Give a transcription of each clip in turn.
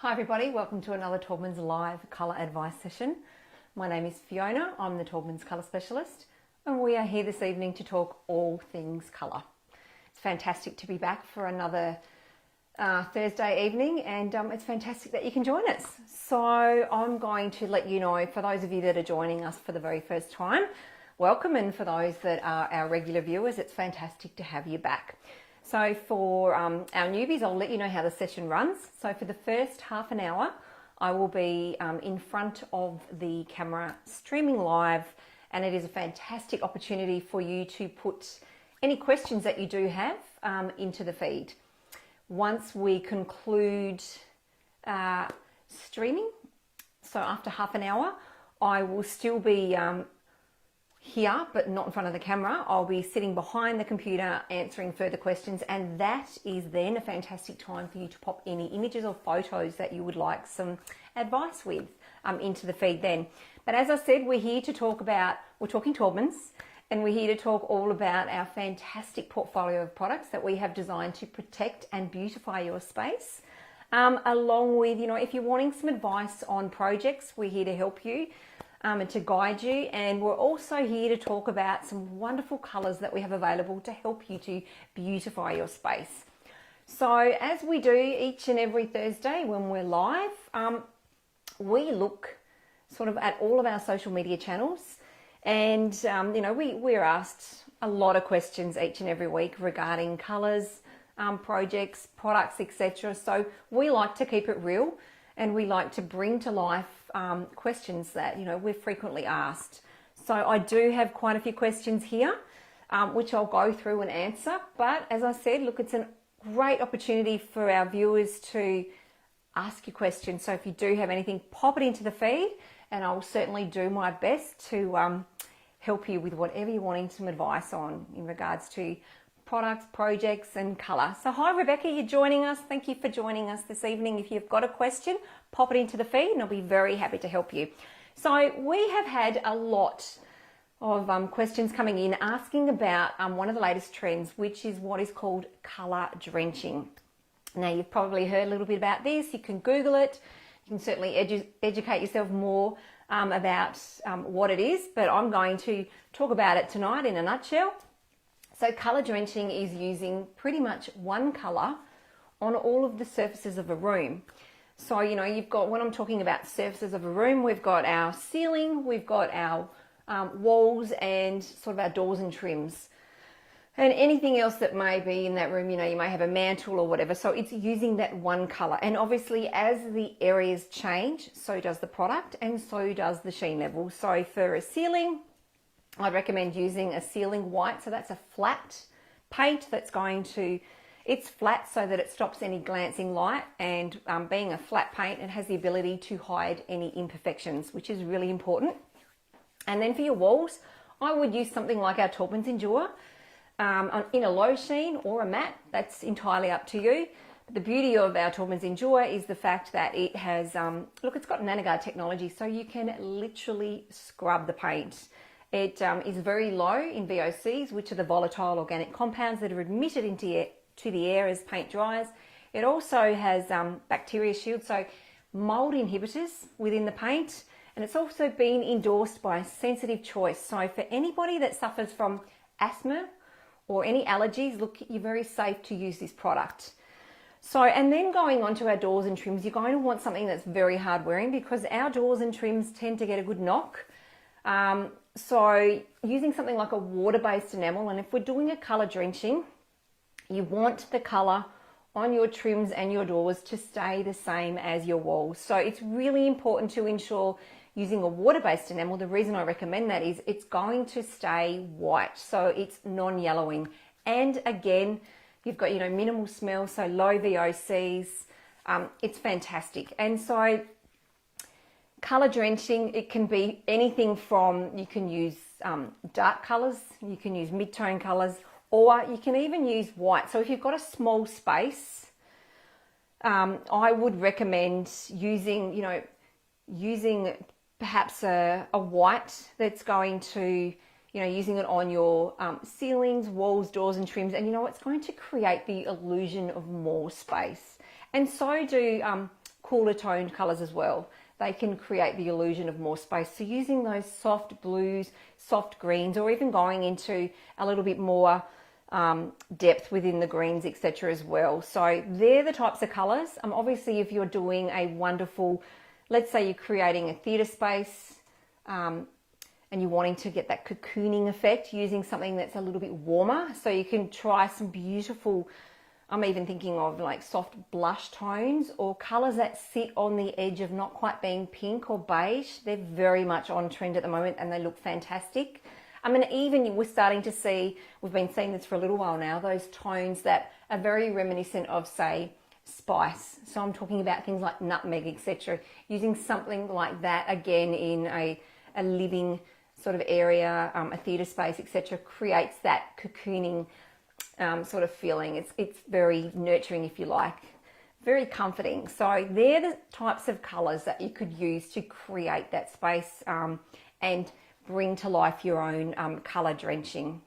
Hi everybody, welcome to another Taubmans live colour advice session. My name is Fiona, I'm the Taubmans colour specialist, and we are here this evening to talk all things colour. It's fantastic to be back for another Thursday evening, and it's fantastic that you can join us. So I'm going to let you know, for those of you that are joining us for the very first time, welcome, and for those that are our regular viewers, it's fantastic to have you back. So for our newbies, I'll let you know how the session runs. So for the first half an hour, I will be in front of the camera streaming live, and it is a fantastic opportunity for you to put any questions that you do have into the feed. Once we conclude streaming, so after half an hour, I will still be here, but not in front of the camera. I'll be sitting behind the computer answering further questions, and that is then a fantastic time for you to pop any images or photos that you would like some advice with into the feed then. But as I said, we're here to talk about, we're talking Taubmans, and we're here to talk all about our fantastic portfolio of products that we have designed to protect and beautify your space. Along with, if you're wanting some advice on projects, we're here to help you. And to guide you, and we're also here to talk about some wonderful colours that we have available to help you to beautify your space. So as we do each and every Thursday when we're live, we look sort of at all of our social media channels, and we're asked a lot of questions each and every week regarding colours, projects, products, etc. So we like to keep it real, and we like to bring to life questions that we're frequently asked. So I do have quite a few questions here, which I'll go through and answer. But as I said, look, it's a great opportunity for our viewers to ask you questions. So if you do have anything, pop it into the feed, and I'll certainly do my best to help you with whatever you're wanting some advice on in regards to products, projects, and colour. So hi Rebecca, you're joining us. Thank you for joining us this evening. If you've got a question, pop it into the feed and I'll be very happy to help you. So we have had a lot of questions coming in asking about one of the latest trends, which is what is called colour drenching. Now you've probably heard a little bit about this. You can Google it. You can certainly educate yourself more about what it is, but I'm going to talk about it tonight in a nutshell. So colour drenching is using pretty much one colour on all of the surfaces of a room. So, you've got, when I'm talking about surfaces of a room, we've got our ceiling, we've got our walls, and sort of our doors and trims. And anything else that may be in that room, you may have a mantle or whatever. So it's using that one colour. And obviously as the areas change, so does the product, and so does the sheen level. So for a ceiling, I'd recommend using a ceiling white. So that's a flat paint that's it's flat so that it stops any glancing light, and being a flat paint, it has the ability to hide any imperfections, which is really important. And then for your walls, I would use something like our Taubmans Endure in a low sheen or a matte. That's entirely up to you. But the beauty of our Taubmans Endure is the fact that it has, it's got NanoGuard technology, so you can literally scrub the paint. It is very low in VOCs, which are the volatile organic compounds that are admitted into the air as paint dries. It also has bacteria shield, so mold inhibitors within the paint, and it's also been endorsed by Sensitive Choice. So for anybody that suffers from asthma or any allergies, look, you're very safe to use this product. So, and then going on to our doors and trims, you're going to want something that's very hard wearing, because our doors and trims tend to get a good knock. So using something like a water-based enamel, and if we're doing a colour drenching, you want the colour on your trims and your doors to stay the same as your walls. So it's really important to ensure using a water-based enamel. The reason I recommend that is it's going to stay white, so it's non-yellowing. And again, you've got, minimal smell, so low VOCs. It's fantastic. And so colour drenching, it can be anything from, you can use dark colours, you can use mid-tone colours, or you can even use white. So if you've got a small space, I would recommend using perhaps a white that's going to, using it on your ceilings, walls, doors and trims, and it's going to create the illusion of more space. And so do cooler toned colors as well. They can create the illusion of more space. So using those soft blues, soft greens, or even going into a little bit more depth within the greens, etc. as well. So they're the types of colors. Obviously, if you're doing a wonderful, let's say you're creating a theatre space, and you're wanting to get that cocooning effect, using something that's a little bit warmer. So you can try some beautiful, I'm even thinking of like soft blush tones or colors that sit on the edge of not quite being pink or beige. They're very much on trend at the moment and they look fantastic. I mean, even we're starting to see, we've been seeing this for a little while now, those tones that are very reminiscent of, say, spice. So I'm talking about things like nutmeg, etc. Using something like that, again, in a living sort of area, a theatre space, etc., creates that cocooning sort of feeling. It's very nurturing, if you like, very comforting. So they're the types of colours that you could use to create that space and bring to life your own colour drenching.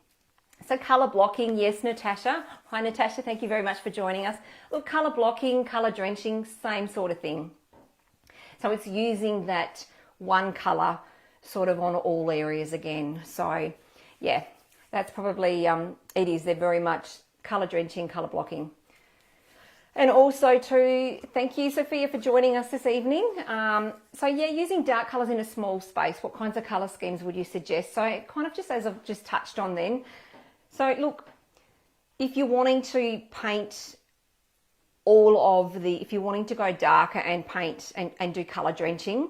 So colour blocking, yes, Natasha. Hi, Natasha. Thank you very much for joining us. Look, colour blocking, colour drenching, same sort of thing. So it's using that one colour sort of on all areas again. So yeah, that's probably, it is. They're very much colour drenching, colour blocking. And also too, thank you, Sophia, for joining us this evening. So yeah, using dark colours in a small space, what kinds of colour schemes would you suggest? So kind of just as I've just touched on then. So look, if you're wanting to paint if you're wanting to go darker and paint and do colour drenching,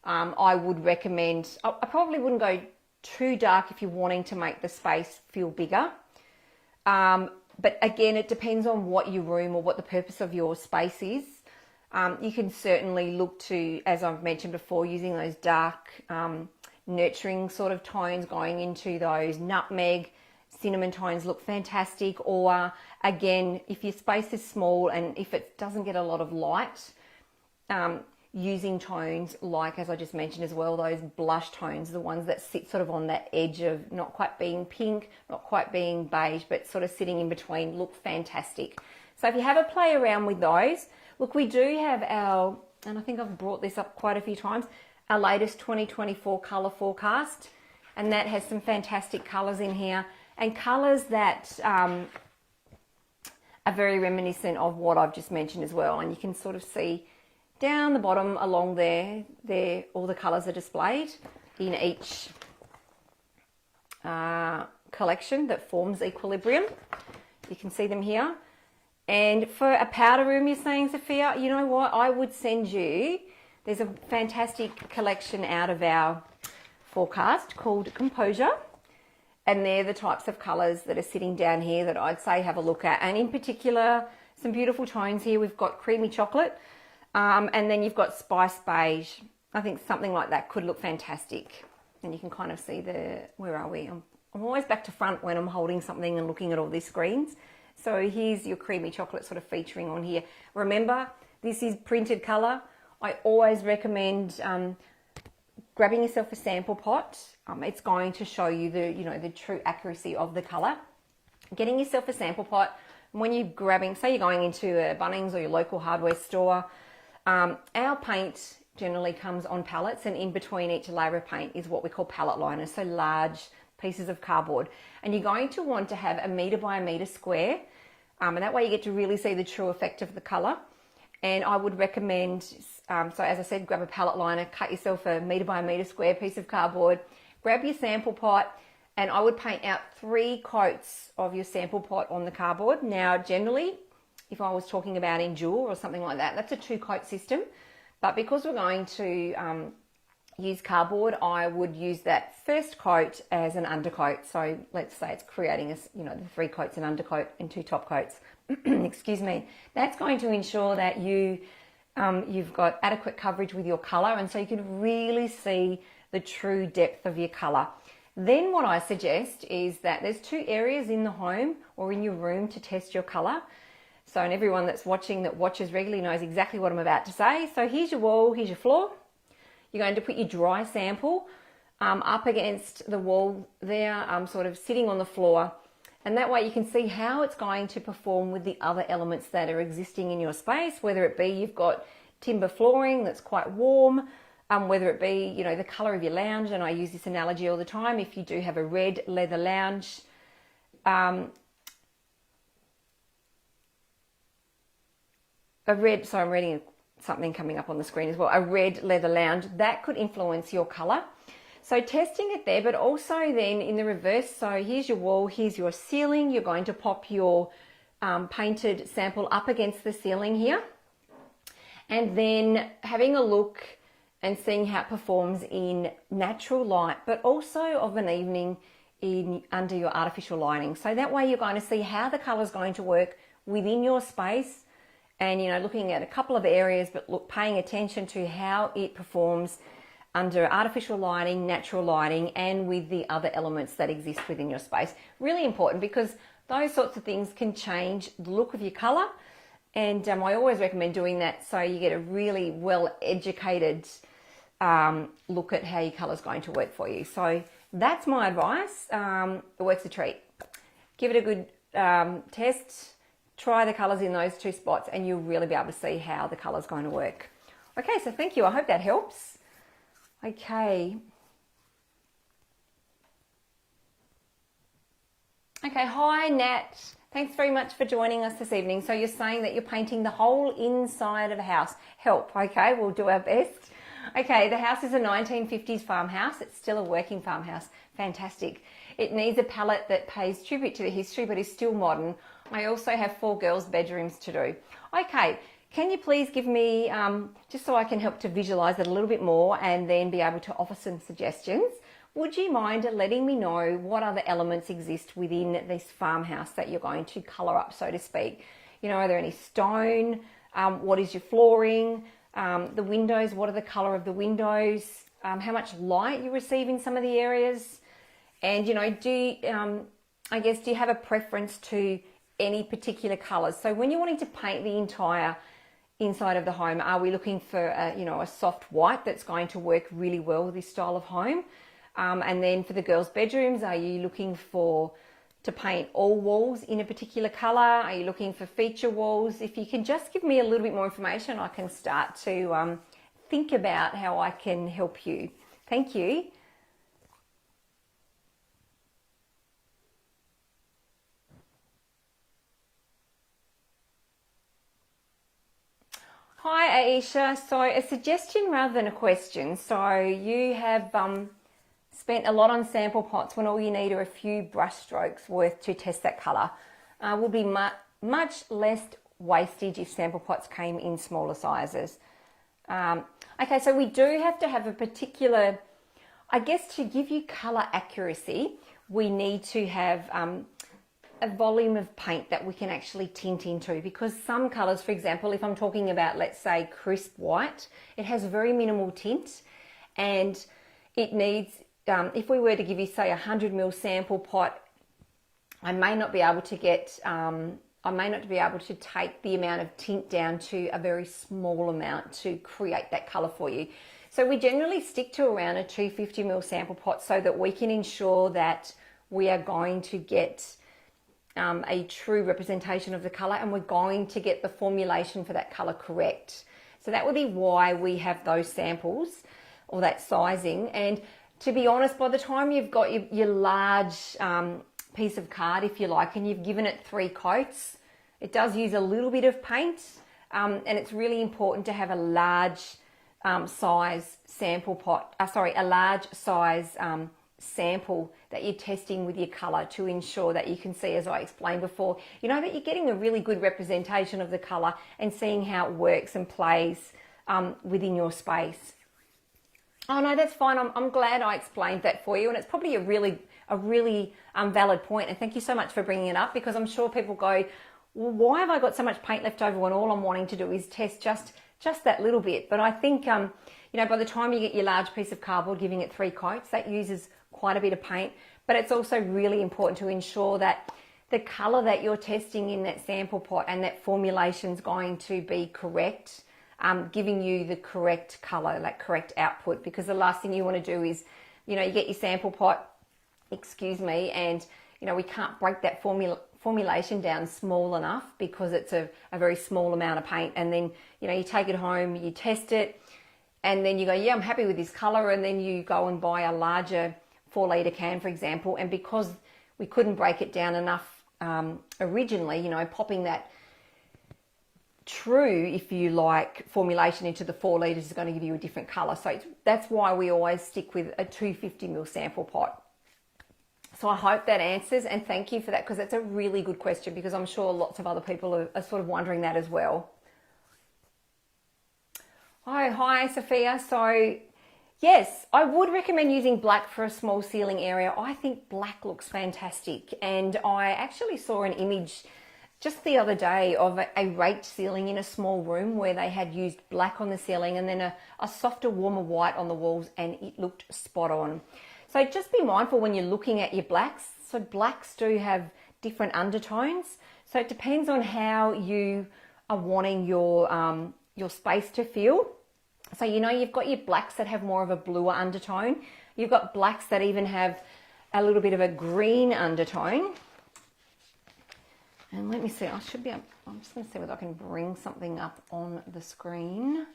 I would recommend, I probably wouldn't go too dark if you're wanting to make the space feel bigger. But again, it depends on what your room or what the purpose of your space is. You can certainly look to, as I've mentioned before, using those dark, nurturing sort of tones, going into those nutmeg, cinnamon tones look fantastic. Or again, if your space is small and if it doesn't get a lot of light, using tones like, as I just mentioned as well, those blush tones, the ones that sit sort of on that edge of not quite being pink, not quite being beige, but sort of sitting in between, look fantastic. So if you have a play around with those, look, we do have our, and I think I've brought this up quite a few times, our latest 2024 colour forecast, and that has some fantastic colours in here, and colours that are very reminiscent of what I've just mentioned as well. And you can sort of see down the bottom along there, all the colours are displayed in each collection that forms equilibrium. You can see them here. And for a powder room, you're saying, Sophia, you know what? I would send you, there's a fantastic collection out of our forecast called Composure. And they're the types of colours that are sitting down here that I'd say have a look at. And in particular, some beautiful tones here. We've got creamy chocolate. And then you've got spice beige. I think something like that could look fantastic. And you can kind of see where are we? I'm always back to front when I'm holding something and looking at all these screens. So here's your creamy chocolate sort of featuring on here. Remember, this is printed colour. I always recommend grabbing yourself a sample pot. It's going to show you the true accuracy of the colour. Getting yourself a sample pot. When you're grabbing, say you're going into a Bunnings or your local hardware store, our paint generally comes on pallets, and in between each layer of paint is what we call pallet liners, so large pieces of cardboard. And you're going to want to have 1 metre by 1 metre square, and that way you get to really see the true effect of the colour. And I would recommend, so as I said, grab a pallet liner, cut yourself a 1 metre by 1 metre square piece of cardboard, grab your sample pot, and I would paint out 3 coats of your sample pot on the cardboard. Now, generally, if I was talking about Endure or something like that, that's a 2-coat system. But because we're going to use cardboard, I would use that first coat as an undercoat. So let's say it's creating the 3 coats, an undercoat and 2 top coats. Excuse me. That's going to ensure that you've got adequate coverage with your colour, and so you can really see the true depth of your colour. Then what I suggest is that there's 2 areas in the home or in your room to test your colour. So, and everyone that's watching, that watches regularly, knows exactly what I'm about to say. So here's your wall, here's your floor. You're going to put your dry sample up against the wall there, sort of sitting on the floor. And that way you can see how it's going to perform with the other elements that are existing in your space, whether it be you've got timber flooring that's quite warm, whether it be, you know, the color of your lounge, and I use this analogy all the time. If you do have a red leather lounge, I'm reading something coming up on the screen as well, a red leather lounge, that could influence your color. So testing it there, but also then in the reverse, so here's your wall, here's your ceiling, you're going to pop your painted sample up against the ceiling here, and then having a look and seeing how it performs in natural light, but also of an evening under your artificial lighting. So that way you're going to see how the color is going to work within your space, and, you know, looking at a couple of areas, but paying attention to how it performs under artificial lighting, natural lighting, and with the other elements that exist within your space. Really important, because those sorts of things can change the look of your color. And I always recommend doing that so you get a really well-educated look at how your color is going to work for you. So that's my advice. It works a treat. Give it a good test. Try the colors in those two spots, and you'll really be able to see how the color is going to work. Okay, so thank you. I hope that helps. Okay. Okay, hi Nat. Thanks very much for joining us this evening. So you're saying that you're painting the whole inside of a house. Help, okay, we'll do our best. Okay, the house is a 1950s farmhouse. It's still a working farmhouse. Fantastic. It needs a palette that pays tribute to the history but is still modern. I also have 4 girls' bedrooms to do. Okay, can you please give me, just so I can help to visualize it a little bit more and then be able to offer some suggestions, would you mind letting me know what other elements exist within this farmhouse that you're going to colour up, so to speak? You know, are there any stone? What is your flooring? The windows, what are the colour of the windows? How much light you receive in some of the areas? And, you know, do you have a preference to any particular colours? So when you're wanting to paint the entire inside of the home, are we looking for a soft white that's going to work really well with this style of home? And then for the girls' bedrooms, are you looking to paint all walls in a particular colour? Are you looking for feature walls? If you can just give me a little bit more information, I can start to think about how I can help you. Thank you. Hi Aisha, so a suggestion rather than a question. So you have spent a lot on sample pots when all you need are a few brush strokes worth to test that colour. Would be much less wastage if sample pots came in smaller sizes. Okay, so we do have to have a particular, I guess to give you colour accuracy, we need to have a volume of paint that we can actually tint into, because some colours, for example, if I'm talking about, let's say, crisp white, it has very minimal tint, and it needs, if we were to give you, say, a 100ml sample pot, I may not be able to get, I may not be able to take the amount of tint down to a very small amount to create that colour for you. So we generally stick to around a 250ml sample pot so that we can ensure that we are going to get a true representation of the colour, and we're going to get the formulation for that colour correct. So that would be why we have those samples or that sizing. And to be honest, by the time you've got your large piece of card, if you like, and you've given it 3 coats, it does use a little bit of paint, and it's really important to have a large size sample pot, a large size sample that you're testing with your colour to ensure that you can see, as I explained before, you know, that you're getting a really good representation of the colour and seeing how it works and plays within your space. Oh no, that's fine. I'm glad I explained that for you, and it's probably a really valid point, and thank you so much for bringing it up, because I'm sure people go, well, why have I got so much paint left over when all I'm wanting to do is test just that little bit? But I think, you know, by the time you get your large piece of cardboard, giving it 3 coats, that uses quite a bit of paint. But it's also really important to ensure that the colour that you're testing in that sample pot and that formulation is going to be correct, giving you the correct colour, like correct output, because the last thing you want to do is, you know, you get your sample pot, and, you know, we can't break that formulation down small enough because it's a very small amount of paint, and then you take it home, you test it, and then you go, yeah, I'm happy with this color, and then you go and buy a larger 4-litre can, for example, and because we couldn't break it down enough originally, popping that true, if you like, formulation into the 4 litres is going to give you a different color. So that's why we always stick with a 250ml sample pot. So I hope that answers, and thank you for that, because that's a really good question, because I'm sure lots of other people are sort of wondering that as well. Hi Sophia. So yes, I would recommend using black for a small ceiling area. I think black looks fantastic, and I actually saw an image just the other day of a raked ceiling in a small room where they had used black on the ceiling and then a softer, warmer white on the walls, and it looked spot on. So just be mindful when you're looking at your blacks. So blacks do have different undertones. So it depends on how you are wanting your space to feel. So you've got your blacks that have more of a bluer undertone. You've got blacks that even have a little bit of a green undertone. And let me see, I'm just going to see whether I can bring something up on the screen.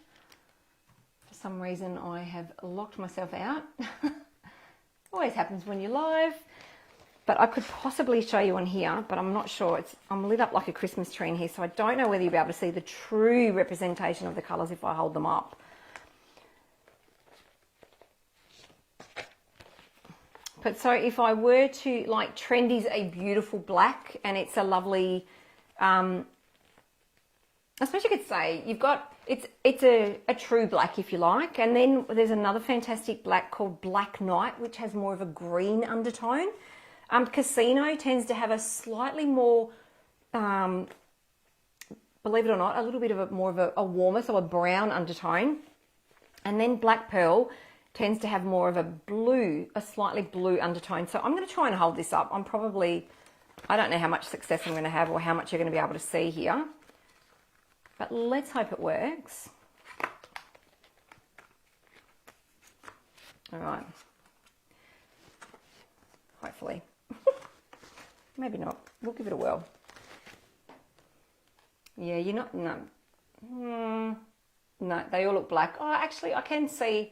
For some reason I have locked myself out. Always happens when you're live. But I could possibly show you on here, but I'm not sure. I'm lit up like a Christmas tree in here, so I don't know whether you'll be able to see the true representation of the colours if I hold them up. But so if I were to, like, Trendy's a beautiful black, and it's a lovely, I suppose you could say, it's a true black, if you like. And then there's another fantastic black called Black Night, which has more of a green undertone. Casino tends to have a slightly more, believe it or not, a little bit of more of a warmer, so a brown undertone. And then Black Pearl tends to have more of a slightly blue undertone. So I'm going to try and hold this up. I don't know how much success I'm going to have or how much you're going to be able to see here. But let's hope it works. All right. Hopefully. Maybe not. We'll give it a whirl. Yeah, no, they all look black. Oh, actually, I can see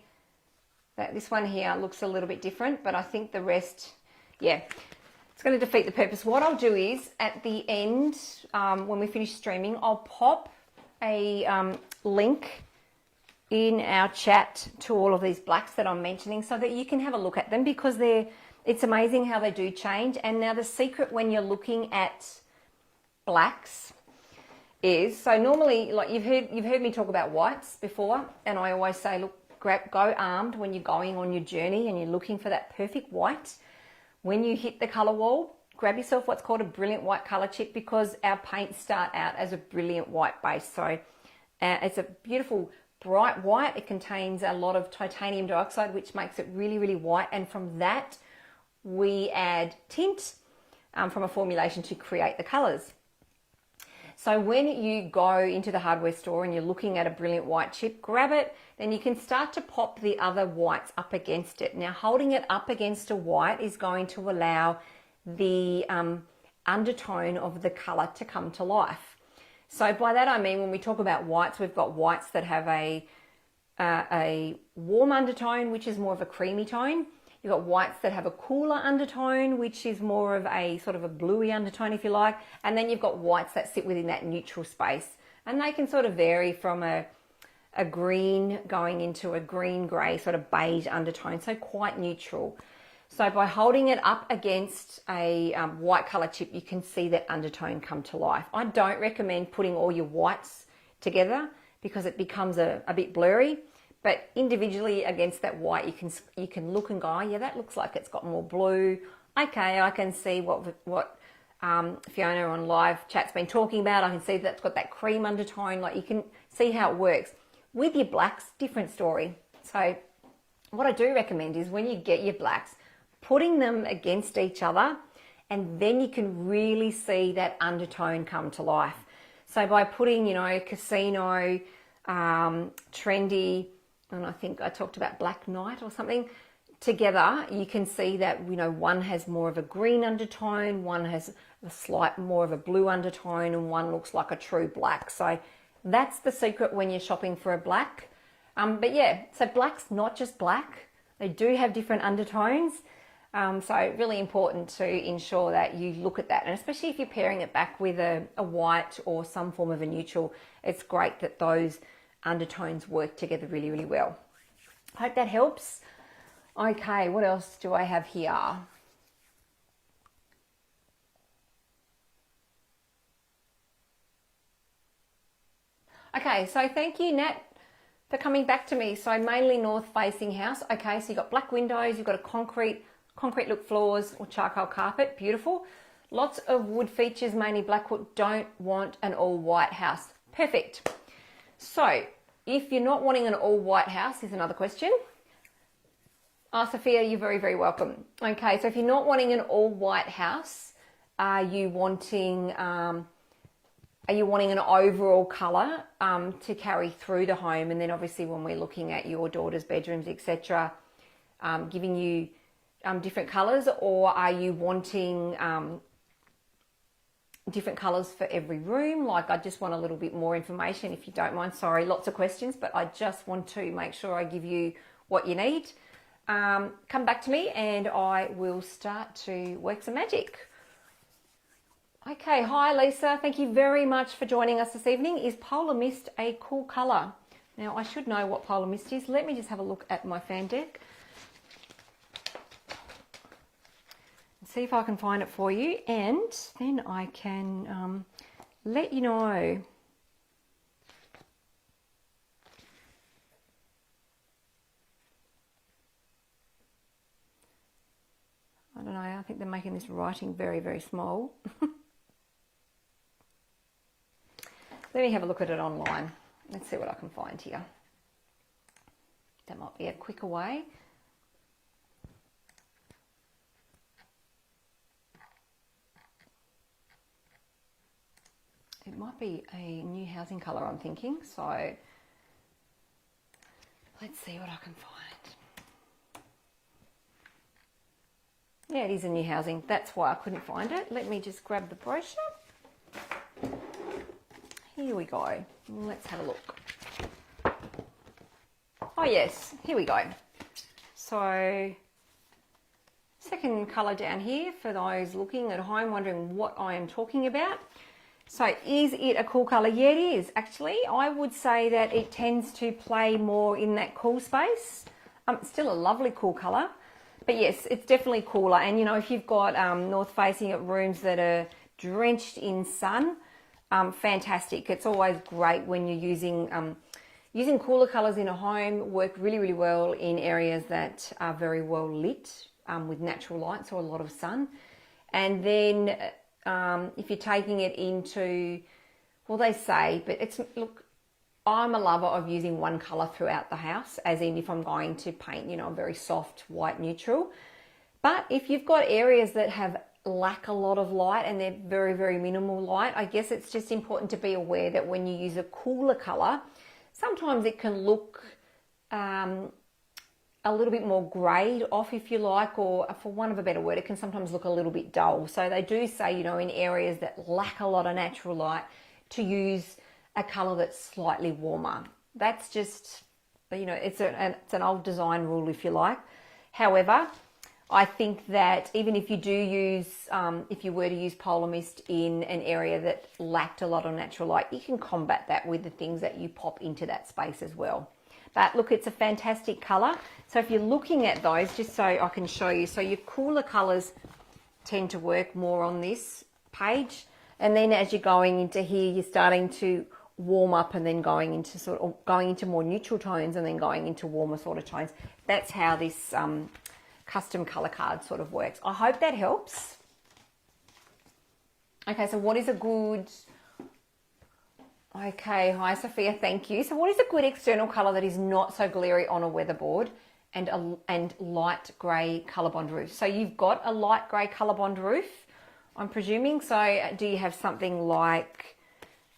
that this one here looks a little bit different, but I think the rest, yeah, it's going to defeat the purpose. What I'll do is, at the end, when we finish streaming, I'll pop a link in our chat to all of these blacks that I'm mentioning so that you can have a look at them, because it's amazing how they do change. And now the secret when you're looking at blacks is, so normally, like you've heard me talk about whites before, and I always say, look, go armed when you're going on your journey and you're looking for that perfect white. When you hit the color wall, grab yourself what's called a brilliant white color chip, because our paints start out as a brilliant white base. So it's a beautiful bright white. It contains a lot of titanium dioxide, which makes it really, really white. And from that, we add tint from a formulation to create the colors. So when you go into the hardware store and you're looking at a brilliant white chip, grab it, then you can start to pop the other whites up against it. Now, holding it up against a white is going to allow the undertone of the color to come to life. So by that I mean, when we talk about whites, we've got whites that have a warm undertone, which is more of a creamy tone. You've got whites that have a cooler undertone, which is more of a sort of a bluey undertone, if you like. And then you've got whites that sit within that neutral space. And they can sort of vary from a green going into a green-grey sort of beige undertone, so quite neutral. So by holding it up against a white colour chip, you can see that undertone come to life. I don't recommend putting all your whites together because it becomes a bit blurry. But individually against that white, you can look and go, oh, yeah, that looks like it's got more blue. Okay, I can see what Fiona on live chat's been talking about. I can see that's got that cream undertone. Like, you can see how it works. With your blacks, different story. So what I do recommend is when you get your blacks, putting them against each other, and then you can really see that undertone come to life. So by putting, Casino, Trendy, and I think I talked about Black Night or something, together, you can see that, you know, one has more of a green undertone, one has a slight more of a blue undertone, and one looks like a true black. So that's the secret when you're shopping for a black. But yeah, so black's not just black. They do have different undertones. So really important to ensure that you look at that. And especially if you're pairing it back with a white or some form of a neutral, it's great that those undertones work together really, really well. I hope that helps. Okay, what else do I have here? Okay, so thank you, Nat, for coming back to me. So mainly north facing house. Okay, so you've got black windows, you've got a concrete look floors or charcoal carpet, beautiful. Lots of wood features, mainly black wood. Don't want an all white house. Perfect. So if you're not wanting an all white house, is another question. Sophia, you're very, very welcome. Okay, so if you're not wanting an all white house, are you wanting an overall colour to carry through the home? And then obviously when we're looking at your daughter's bedrooms, etc., giving you different colours, or are you wanting different colours for every room? Like, I just want a little bit more information, if you don't mind. Sorry, lots of questions, but I just want to make sure I give you what you need. Come back to me and I will start to work some magic. Okay, hi Lisa, thank you very much for joining us this evening. Is Polar Mist a cool colour? Now, I should know what Polar Mist is. Let me just have a look at my fan deck and see if I can find it for you, and then I can let you know. I don't know, I think they're making this writing very, very small. Let me have a look at it online. Let's see what I can find here. That might be a quicker way. It might be a new housing colour, I'm thinking. So let's see what I can find. Yeah, it is a new housing. That's why I couldn't find it. Let me just grab the brochure. Here we go. Let's have a look. Oh yes, here we go. So, second colour down here for those looking at home wondering what I am talking about. So, is it a cool colour? Yeah, it is. Actually, I would say that it tends to play more in that cool space. Still a lovely cool colour. But yes, it's definitely cooler. And, you know, if you've got north-facing rooms that are drenched in sun, fantastic. It's always great when you're using cooler colours in a home. Work really, really well in areas that are very well lit with natural light, so a lot of sun. And then if you're taking it into, well, they say, but it's, look, I'm a lover of using one colour throughout the house, as in if I'm going to paint, you know, a very soft white neutral. But if you've got areas that lack a lot of light and they're very, very minimal light, I guess it's just important to be aware that when you use a cooler colour, sometimes it can look a little bit more greyed off, if you like, or for want of a better word, it can sometimes look a little bit dull. So they do say, you know, in areas that lack a lot of natural light, to use a colour that's slightly warmer. That's just, you know, it's an old design rule, if you like. However, I think that even if you do use, if you were to use Polar Mist in an area that lacked a lot of natural light, you can combat that with the things that you pop into that space as well. But look, it's a fantastic colour. So if you're looking at those, just so I can show you, so your cooler colours tend to work more on this page. And then as you're going into here, you're starting to warm up and then going into more neutral tones and then going into warmer sort of tones. That's how this custom colour card sort of works. I hope that helps. Okay, so what is a good... Okay, hi Sophia, thank you. So what is a good external colour that is not so glary on a weatherboard and light grey Colorbond roof? So you've got a light grey Colorbond roof, I'm presuming. So do you have something like,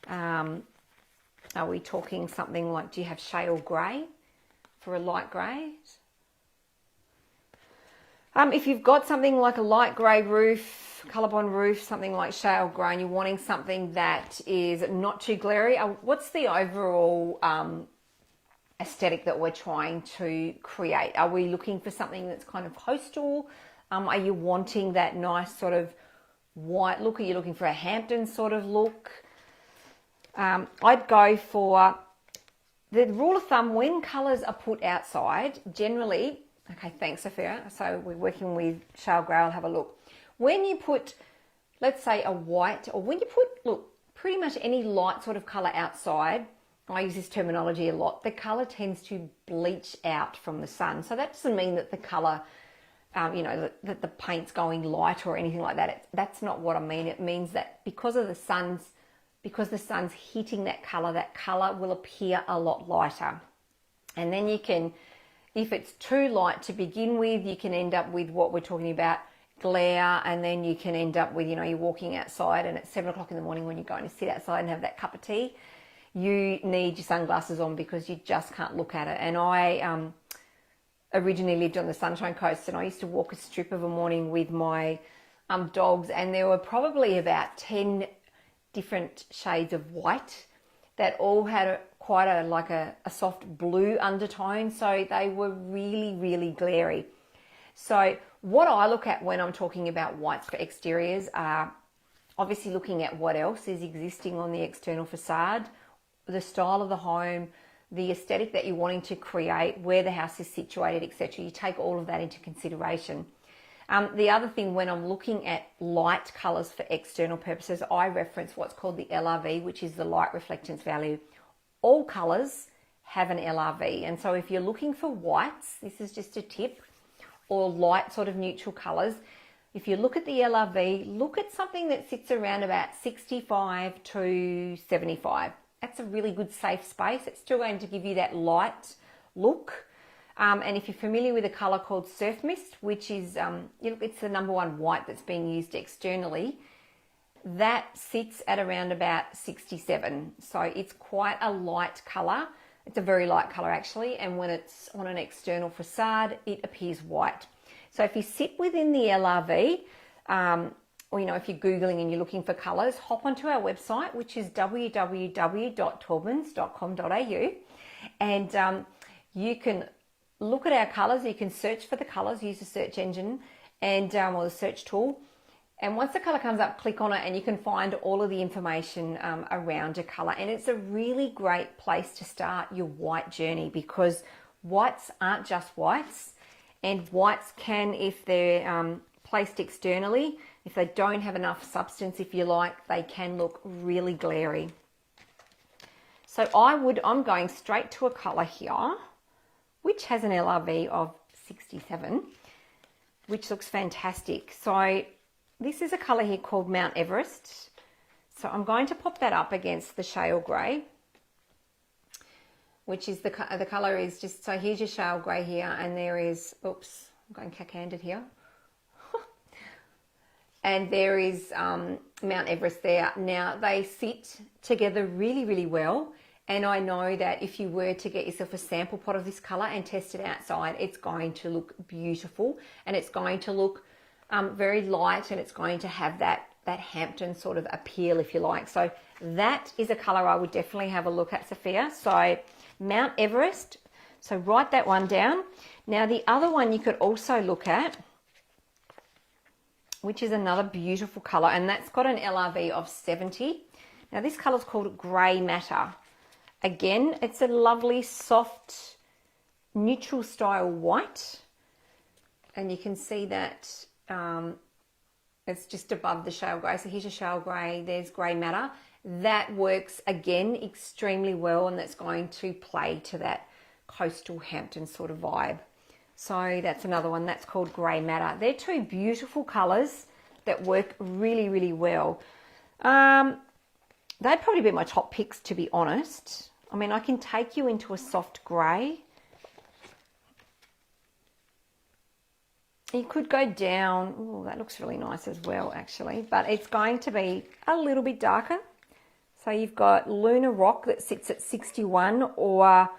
are we talking something like, do you have shale grey for a light grey? If you've got something like a light grey roof, colorbond roof, something like shale grey, and you're wanting something that is not too glary, what's the overall aesthetic that we're trying to create? Are we looking for something that's kind of coastal? Are you wanting that nice sort of white look? Are you looking for a Hampton sort of look? I'd go for the rule of thumb when colours are put outside, generally, okay, thanks Sophia. So we're working with shale grey, I'll have a look. When you put, let's say a white, or when you put, look, pretty much any light sort of colour outside, I use this terminology a lot, the colour tends to bleach out from the sun. So that doesn't mean that the colour, you know, that the paint's going light or anything like that. That's not what I mean. It means that because the sun's hitting that colour will appear a lot lighter. And then you can, if it's too light to begin with, you can end up with what we're talking about, glare, and then you can end up with, you know, you're walking outside and it's 7 o'clock in the morning when you're going to sit outside and have that cup of tea. You need your sunglasses on because you just can't look at it. And I originally lived on the Sunshine Coast, and I used to walk a strip of a morning with my dogs, and there were probably about 10 different shades of white that all had quite a soft blue undertone, so they were really, really glary. So what I look at when I'm talking about whites for exteriors are obviously looking at what else is existing on the external facade, the style of the home, the aesthetic that you're wanting to create, where the house is situated, etc. You take all of that into consideration. The other thing, when I'm looking at light colours for external purposes, I reference what's called the LRV, which is the light reflectance value. All colours have an LRV, and so if you're looking for whites, this is just a tip, or light sort of neutral colours, if you look at the LRV, look at something that sits around about 65 to 75. That's a really good safe space. It's still going to give you that light look. And if you're familiar with a colour called Surf Mist, which is, it's the #1 white that's being used externally, that sits at around about 67. So it's quite a light colour. It's a very light colour actually. And when it's on an external facade, it appears white. So if you sit within the LRV, or, you know, if you're Googling and you're looking for colours, hop onto our website, which is www.taubmans.com.au, and you can look at our colours. You can search for the colours, use the search engine and or the search tool. And once the colour comes up, click on it and you can find all of the information around a colour. And it's a really great place to start your white journey, because whites aren't just whites, and whites can, if they're placed externally, if they don't have enough substance, if you like, they can look really glary. So I'm going straight to a colour here, which has an LRV of 67, which looks fantastic. So this is a colour here called Mount Everest. So I'm going to pop that up against the shale grey, which is the colour is just, so here's your shale grey here, and there is, oops, I'm going cack-handed here. And there is Mount Everest there. Now, they sit together really, really well. And I know that if you were to get yourself a sample pot of this colour and test it outside, it's going to look beautiful, and it's going to look very light, and it's going to have that Hampton sort of appeal, if you like. So that is a colour I would definitely have a look at, Sophia. So Mount Everest, so write that one down. Now, the other one you could also look at, which is another beautiful colour, and that's got an LRV of 70. Now, this colour is called Grey Matter. Again, it's a lovely, soft, neutral style white, and you can see that it's just above the shale grey. So here's your shale grey, there's Grey Matter. That works, again, extremely well, and that's going to play to that coastal Hampton sort of vibe. So that's another one, that's called Grey Matter. They're two beautiful colours that work really, really well. They'd probably be my top picks, to be honest. I mean, I can take you into a soft grey. You could go down, oh, that looks really nice as well, actually. But it's going to be a little bit darker. So you've got Lunar Rock that sits at 61, or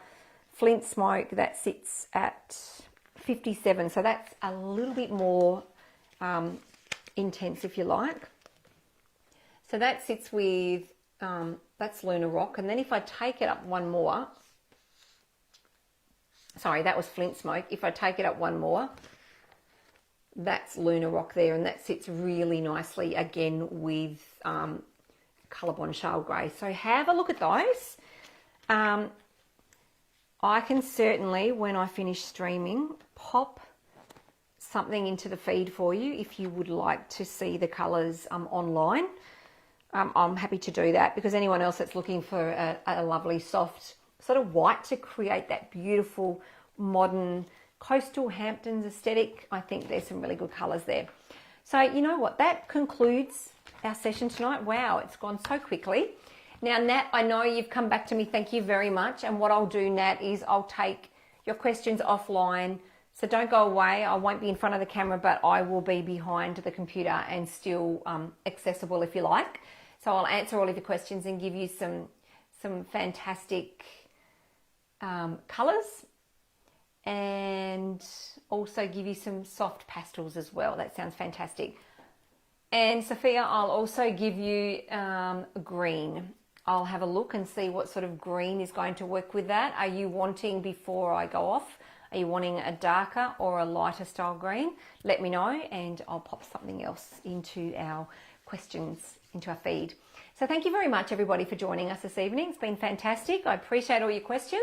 Flint Smoke that sits at 57. So that's a little bit more intense, if you like. So that sits with, that's Lunar Rock. And then if I take it up one more, sorry, that was Flint Smoke. If I take it up one more, that's Lunar Rock there, and that sits really nicely again with Colorbond Shale Grey. So have a look at those. I can certainly, when I finish streaming, pop something into the feed for you if you would like to see the colours online. I'm happy to do that, because anyone else that's looking for a lovely soft sort of white to create that beautiful modern coastal Hamptons aesthetic, I think there's some really good colours there. So you know what, that concludes our session tonight. Wow, it's gone so quickly. Now, Nat, I know you've come back to me. Thank you very much. And what I'll do, Nat, is I'll take your questions offline. So don't go away. I won't be in front of the camera, but I will be behind the computer and still accessible if you like. So I'll answer all of your questions and give you some fantastic colours, and also give you some soft pastels as well. That sounds fantastic. And Sophia, I'll also give you green. I'll have a look and see what sort of green is going to work with that. Are you wanting, before I go off, are you wanting a darker or a lighter style green? Let me know and I'll pop something else into our questions, into our feed. So thank you very much, everybody, for joining us this evening. It's been fantastic. I appreciate all your questions.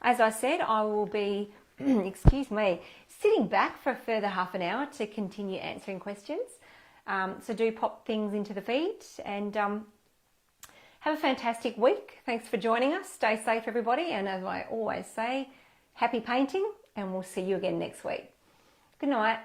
As I said, I will be, excuse me, sitting back for a further half an hour to continue answering questions. So do pop things into the feed, and have a fantastic week. Thanks for joining us. Stay safe, everybody. And as I always say, happy painting, and we'll see you again next week. Good night.